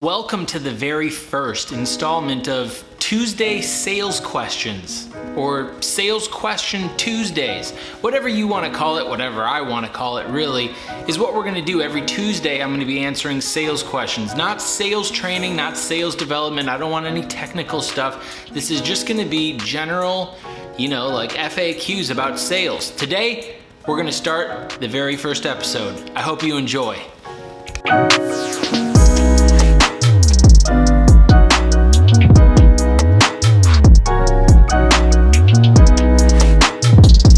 Welcome to the very first installment of Tuesday Sales Questions, or Sales Question Tuesdays. Whatever you want to call it, whatever I want to call it really, is what we're going to do. Every Tuesday I'm going to be answering sales questions. Not sales training, not sales development. I don't want any technical stuff. This is just going to be general, like FAQs about sales. Today, we're going to start the very first episode. I hope you enjoy.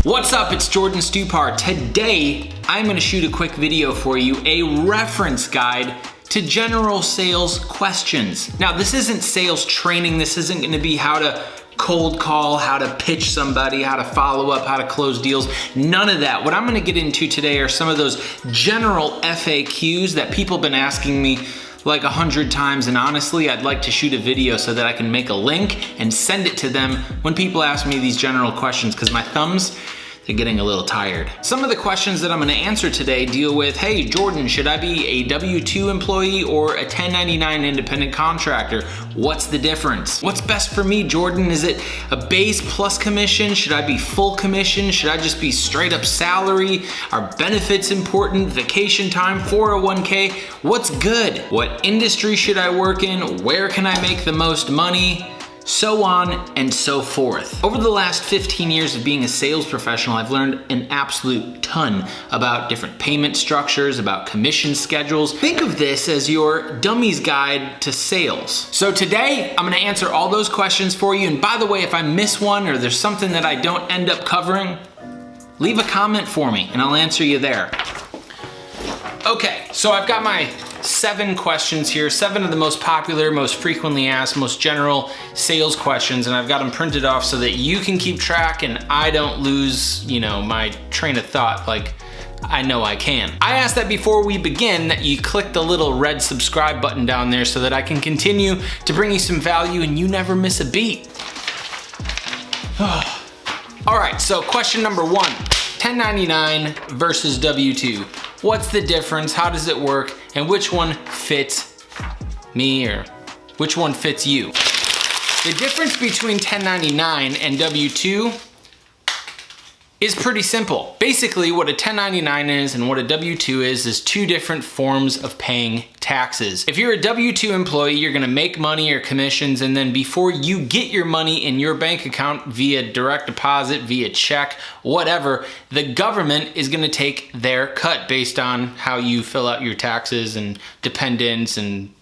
What's up? It's Jordan Stupar. Today, I'm going to shoot a quick video for you, a reference guide to general sales questions. Now, this isn't sales training. This isn't going to be how to cold call, how to pitch somebody, how to follow up, how to close deals. None of that. What I'm going to get into today are some of those general FAQs that people have been asking me like 100 times, and honestly, I'd like to shoot a video so that I can make a link and send it to them when people ask me these general questions, because my thumbs, they're getting a little tired. Some of the questions that I'm gonna answer today deal with, hey, Jordan, should I be a W-2 employee or a 1099 independent contractor? What's the difference? What's best for me, Jordan? Is it a base plus commission? Should I be full commission? Should I just be straight up salary? Are benefits important? Vacation time, 401k? What's good? What industry should I work in? Where can I make the most money? So on and so forth. Over the last 15 years of being a sales professional, I've learned an absolute ton about different payment structures, about commission schedules. Think of this as your dummy's guide to sales. So today, I'm gonna answer all those questions for you. And by the way, if I miss one or there's something that I don't end up covering, leave a comment for me and I'll answer you there. Okay, so I've got my 7 questions here, 7 of the most popular, most frequently asked, most general sales questions, and I've got them printed off so that you can keep track and I don't lose, my train of thought like I know I can. I ask that before we begin that you click the little red subscribe button down there so that I can continue to bring you some value and you never miss a beat. All right, so question number 1, 1099 versus W-2. What's the difference? How does it work? And which one fits me or which one fits you? The difference between 1099 and W-2 is pretty simple. Basically, what a 1099 is and what a W-2 is 2 different forms of paying taxes. If you're a W-2 employee, you're gonna make money or commissions, and then before you get your money in your bank account via direct deposit, via check, whatever, the government is gonna take their cut based on how you fill out your taxes and dependents and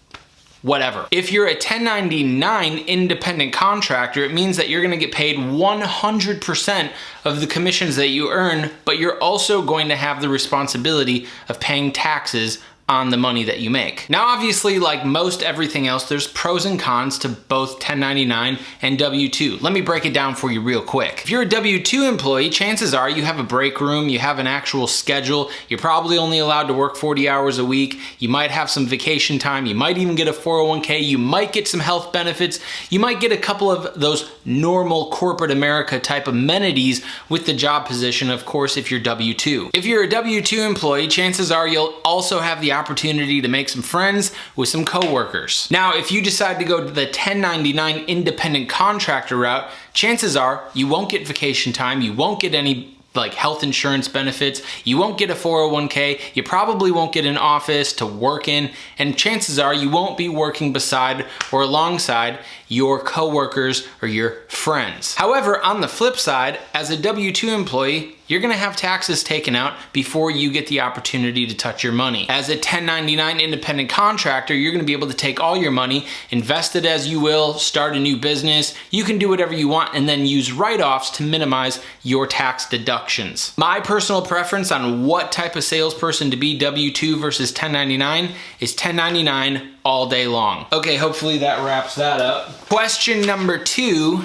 whatever. If you're a 1099 independent contractor, it means that you're gonna get paid 100% of the commissions that you earn, but you're also going to have the responsibility of paying taxes on the money that you make. Now, obviously, like most everything else, there's pros and cons to both 1099 and W-2. Let me break it down for you real quick. If you're a W-2 employee, chances are you have a break room, you have an actual schedule, you're probably only allowed to work 40 hours a week, you might have some vacation time, you might even get a 401k, you might get some health benefits, you might get a couple of those normal corporate America type amenities with the job position, of course, if you're W-2. If you're a W-2 employee, chances are you'll also have the opportunity to make some friends with some coworkers. Now, if you decide to go to the 1099 independent contractor route, chances are you won't get vacation time, you won't get any health insurance benefits, you won't get a 401k, you probably won't get an office to work in, and chances are you won't be working beside or alongside your coworkers or your friends. However, on the flip side, as a W-2 employee, you're gonna have taxes taken out before you get the opportunity to touch your money. As a 1099 independent contractor, you're gonna be able to take all your money, invest it as you will, start a new business, you can do whatever you want, and then use write-offs to minimize your tax deductions. My personal preference on what type of salesperson to be, W-2 versus 1099, is 1099 all day long. Okay, hopefully that wraps that up. Question number 2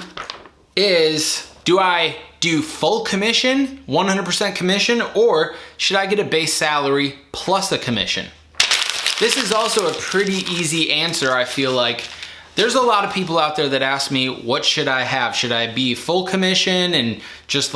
is, do I do full commission, 100% commission, or should I get a base salary plus a commission? This is also a pretty easy answer, I feel like. There's a lot of people out there that ask me, what should I have? Should I be full commission and just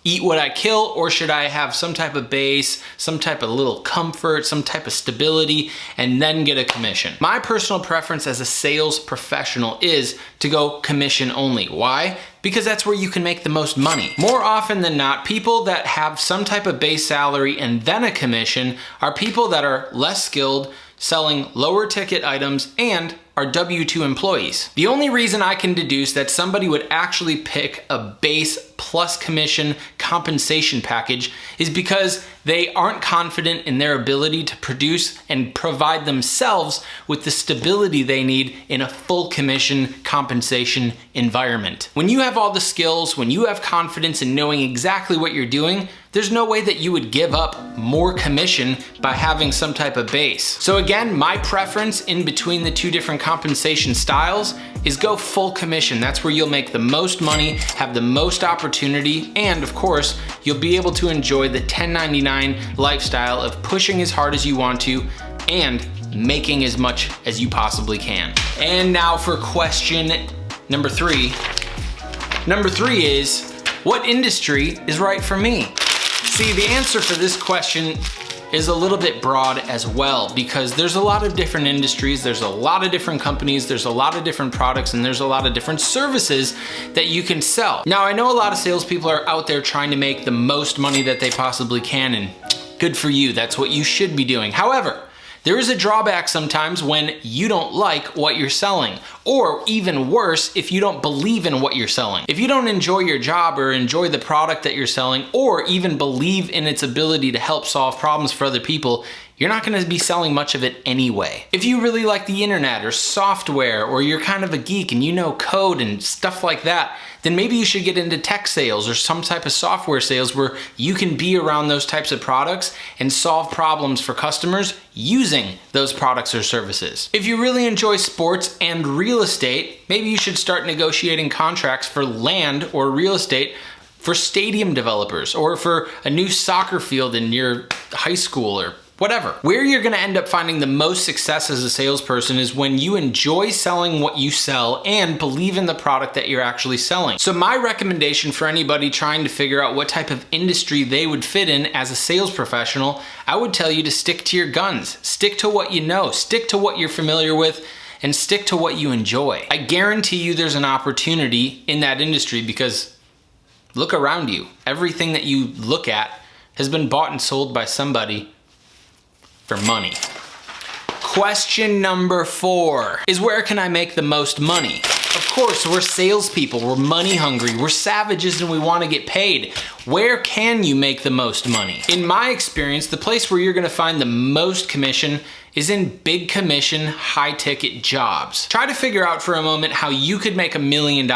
eat what I kill, or should I have some type of base, some type of little comfort, some type of stability, and then get a commission? My personal preference as a sales professional is to go commission only. Why? Because that's where you can make the most money. More often than not, people that have some type of base salary and then a commission are people that are less skilled, selling lower ticket items, and are W-2 employees. The only reason I can deduce that somebody would actually pick a base plus commission compensation package is because they aren't confident in their ability to produce and provide themselves with the stability they need in a full commission compensation environment. When you have all the skills, when you have confidence in knowing exactly what you're doing, there's no way that you would give up more commission by having some type of base. So again, my preference in between the two different compensation styles is go full commission. That's where you'll make the most money, have the most opportunity, and of course, you'll be able to enjoy the 1099 lifestyle of pushing as hard as you want to and making as much as you possibly can. And now for question number 3. Number 3 is, what industry is right for me? See, the answer for this question is a little bit broad as well, because there's a lot of different industries, there's a lot of different companies, there's a lot of different products, and there's a lot of different services that you can sell. Now, I know a lot of salespeople are out there trying to make the most money that they possibly can, and good for you, that's what you should be doing. However, there is a drawback sometimes when you don't like what you're selling, or even worse, if you don't believe in what you're selling. If you don't enjoy your job or enjoy the product that you're selling, or even believe in its ability to help solve problems for other people, you're not gonna be selling much of it anyway. If you really like the internet or software, or you're kind of a geek and you know code and stuff like that, then maybe you should get into tech sales or some type of software sales where you can be around those types of products and solve problems for customers using those products or services. If you really enjoy sports and real estate, maybe you should start negotiating contracts for land or real estate for stadium developers, or for a new soccer field in your high school, or whatever. Where you're gonna end up finding the most success as a salesperson is when you enjoy selling what you sell and believe in the product that you're actually selling. So my recommendation for anybody trying to figure out what type of industry they would fit in as a sales professional, I would tell you to stick to your guns. Stick to what you know, stick to what you're familiar with, and stick to what you enjoy. I guarantee you there's an opportunity in that industry, because look around you. Everything that you look at has been bought and sold by somebody for money. Question number 4 is, where can I make the most money? Of course, we're salespeople, we're money hungry, we're savages, and we want to get paid. Where can you make the most money? In my experience, the place where you're gonna find the most commission is in big commission, high ticket jobs. Try to figure out for a moment how you could make $1 million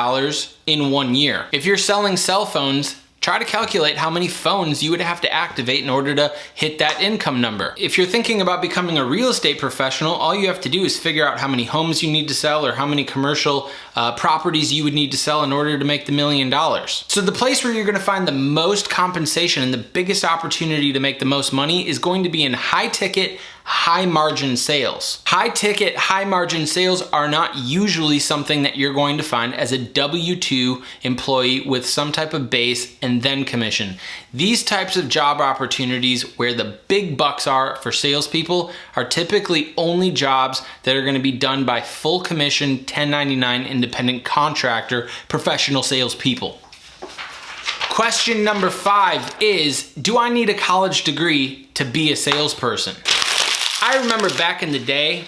in 1 year. If you're selling cell phones, try to calculate how many phones you would have to activate in order to hit that income number. If you're thinking about becoming a real estate professional, all you have to do is figure out how many homes you need to sell, or how many commercial properties you would need to sell in order to make the $1 million. So the place where you're gonna find the most compensation and the biggest opportunity to make the most money is going to be in high ticket, high margin sales. High ticket, high margin sales are not usually something that you're going to find as a W-2 employee with some type of base and then commission. These types of job opportunities where the big bucks are for salespeople are typically only jobs that are gonna be done by full commission, 1099 independent contractor, professional salespeople. Question number 5 is, do I need a college degree to be a salesperson? I remember back in the day,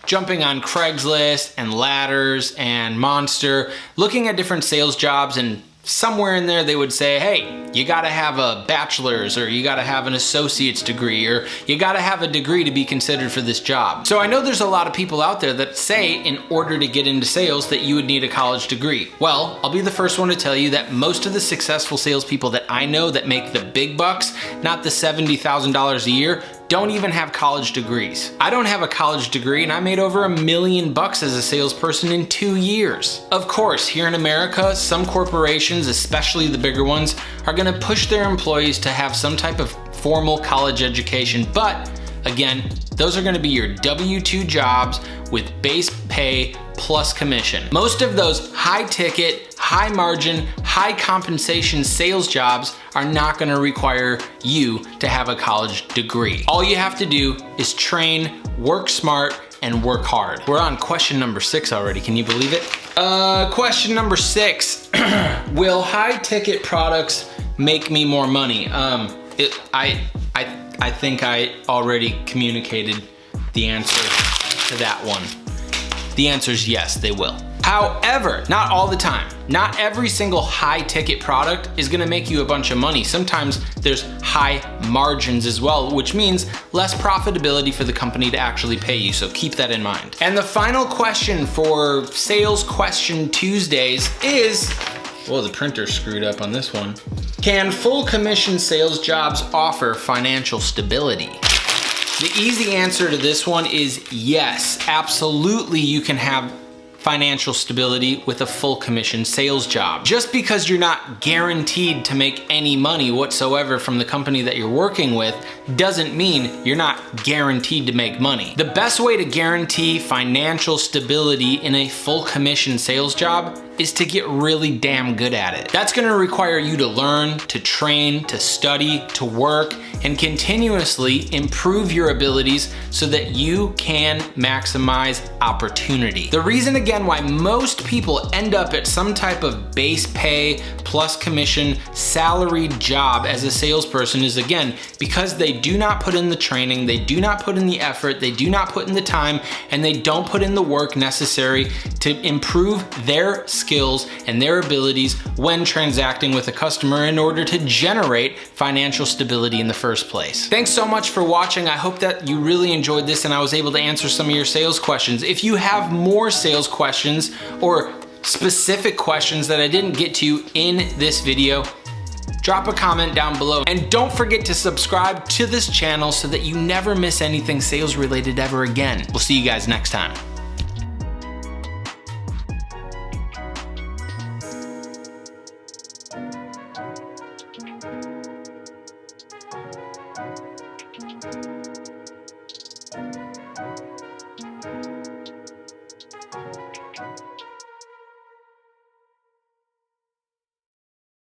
jumping on Craigslist and Ladders and Monster, looking at different sales jobs, and somewhere in there they would say, hey, you gotta have a bachelor's, or you gotta have an associate's degree, or you gotta have a degree to be considered for this job. So I know there's a lot of people out there that say in order to get into sales that you would need a college degree. Well, I'll be the first one to tell you that most of the successful salespeople that I know that make the big bucks, not the $70,000 a year, don't even have college degrees. I don't have a college degree, and I made over $1 million as a salesperson in 2 years. Of course, here in America, some corporations, especially the bigger ones, are gonna push their employees to have some type of formal college education, but again, those are gonna be your W-2 jobs with base pay plus commission. Most of those high ticket, high margin, high compensation sales jobs are not gonna require you to have a college degree. All you have to do is train, work smart, and work hard. We're on question number 6 already, can you believe it? Question number 6, will high ticket products make me more money? I think I already communicated the answer to that one. The answer is yes, they will. However, not all the time. Not every single high ticket product is gonna make you a bunch of money. Sometimes there's high margins as well, which means less profitability for the company to actually pay you, so keep that in mind. And the final question for Sales Question Tuesdays is, whoa, the printer screwed up on this one. Can full commission sales jobs offer financial stability? The easy answer to this one is yes, absolutely you can have financial stability with a full commission sales job. Just because you're not guaranteed to make any money whatsoever from the company that you're working with doesn't mean you're not guaranteed to make money. The best way to guarantee financial stability in a full commission sales job is to get really damn good at it. That's gonna require you to learn, to train, to study, to work, and continuously improve your abilities so that you can maximize opportunity. The reason again why most people end up at some type of base pay plus commission salaried job as a salesperson is again because they do not put in the training, they do not put in the effort, they do not put in the time, and they don't put in the work necessary to improve their skills and their abilities when transacting with a customer in order to generate financial stability in the first place. Thanks so much for watching. I hope that you really enjoyed this and I was able to answer some of your sales questions. If you have more sales questions or specific questions that I didn't get to in this video, drop a comment down below. And don't forget to subscribe to this channel so that you never miss anything sales related ever again. We'll see you guys next time.